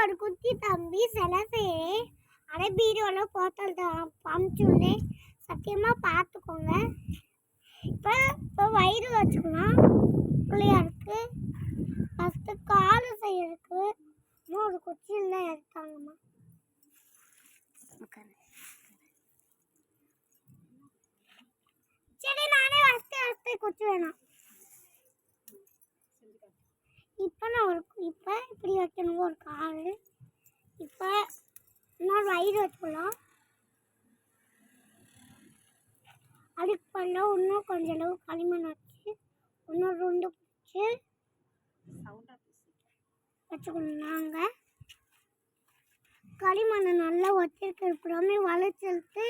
ஒரு குட்டி தம்பி சிலசே அரை பீரோல போத்தல் பம்ச்சுள்ளே சத்தியமா பார்த்துக்கோங்க. இப்போ வயிறு வச்சுக்கலாம். பிள்ளையாருக்கு ஃபஸ்ட்டு காலு செய்யறதுக்கு இன்னும் ஒரு குச்சியில் தான் எடுத்தாங்கம்மா. சரி நானே வசதி குச்சி வேணாம். இப்போ நான் இப்போ இப்படி வைக்கணும் ஒரு கால். இப்போ இன்னொரு வயிறு வச்சுக்கலாம். அதுக்கு பண்ண இன்னும் கொஞ்சம் அளவு களிமண் வச்சு இன்னொரு ரெண்டு பிடிச்சி வச்சுக்கணும். நாங்கள் களிமண்ணை நல்லா வச்சிருக்கிறப்படாமே வளைச்செடுத்து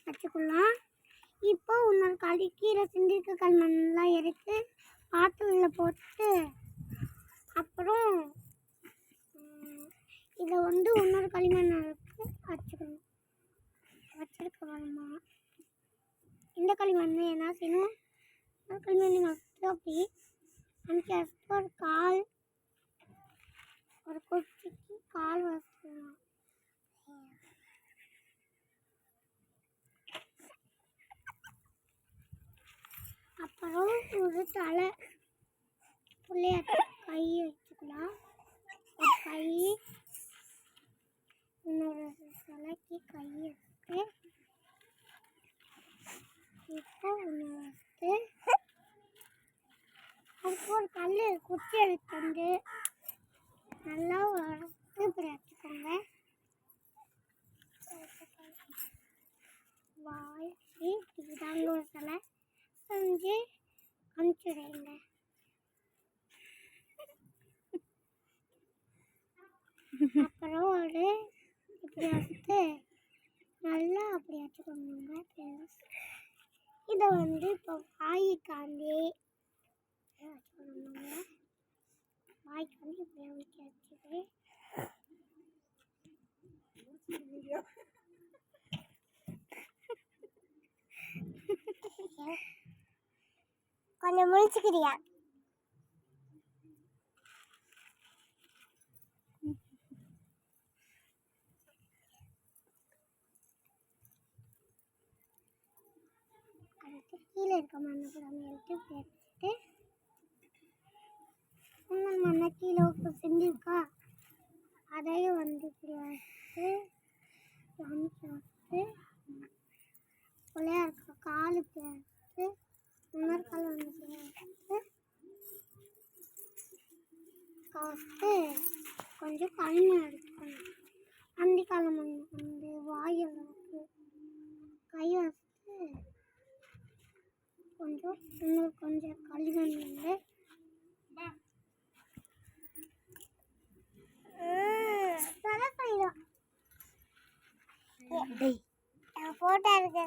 வச்சுக்கலாம். இப்போ இன்னொரு கீரை சிந்திருக்க களிமண்ணெலாம் எடுத்து பாத்திரத்தில் போட்டு அப்புறம் இதை இன்னொரு களிமண்ணை வச்சுக்கணும். வச்சிருக்கணுமா இந்த களிமண் என்ன செய்யணும்? களிமண் ஃபஸ்ட்டு அப்படி அன்றைக்கி ஒரு கால் ஒரு குச்சிக்கு கால் வச்சுக்கணும். அப்புறம் ஒரு தலை பிள்ளையார் கை வச்சுக்கலாம். ஒரு கை இன்னொரு தலைக்கு கை வச்சுட்டு இப்போ ஒன்று வச்சுட்டு அதுக்கு ஒரு கல் குச்சி எடுத்து நல்லா வளர்த்து இப்படி வச்சுக்கோங்க. வாய்ச்சி இதுதாங்க ஒரு சிலை செஞ்சு அனுப்பிச்சுடுங்க. அப்புறம் ஒரு இப்படி வச்சுட்டு நல்லா அப்படி வச்சுக்கோங்க. இதை இப்போ வாய்க்காண்டி வச்சுக்கணுங்க. வாய்க்காண்டி இப்படி அமைக்க வச்சுட்டு கொஞ்சம் முடிச்சுக்கிறியா? கீழே இருக்க மண்ணை கூட எடுத்து வச்சுட்டு இன்னும் மண்ணை கீழே செஞ்சுருக்கா அதையும் இப்படி வச்சுட்டு அமைச்சு வச்சுட்டு பிள்ளையாருக்கு காலு வச்சுட்டு இன்னொரு கால் வச்சுட்டு கொஞ்சம் களிமண் எடுத்துக்கணும். அந்த களிமண் வாயில் கை வச்சுட்டு இன்னொரு கொஞ்சம் களிமண் போட்டோ இருக்கு.